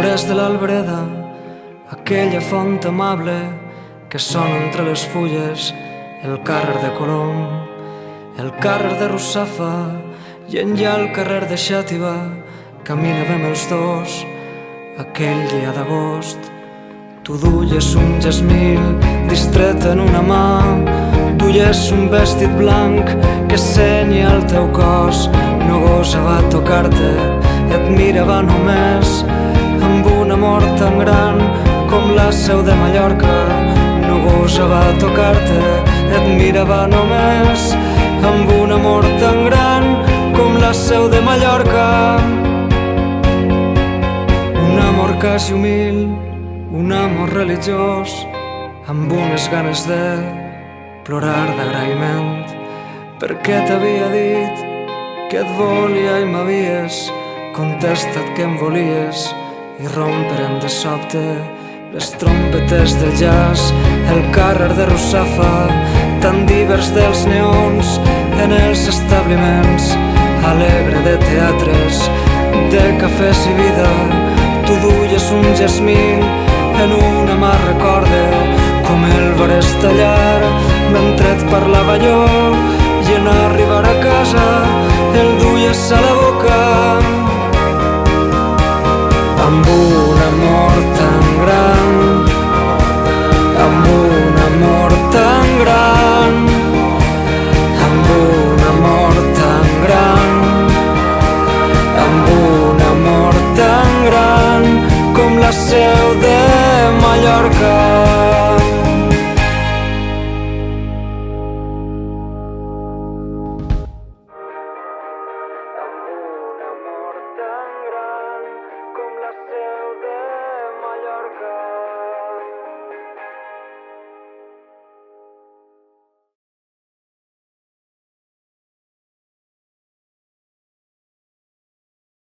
arbres de l'albereda, aquella font amable que sona entre les fulles, el carrer de Colom, el carrer de Russafa i enllà el carrer de Xàtiva caminàvem els dos aquell dia d'agost. Tu duies un jasmil distret en una mà, duies un vestit blanc que senya el teu cos, no gosava tocar-te i et mirava només amb un amor tan gran com la seu de Mallorca. No gosava tocar-te i et mirava només amb un amor tan gran com la seu de Mallorca. Un amor quasi humil, un amor religiós, amb unes ganes de plorar d'agraïment, perquè t'havia dit que et volia i m'havies contestat que em volies, i romperen de sobte les trompetes del jazz, el carrer de Russafa, tan divers dels neons en els establiments, alegre de teatres, de cafès i vida. Tu duies un jasmil en una mà, recorde com el vares tallar mentre et parlava jo, i en arribar a casa el duies a la boca.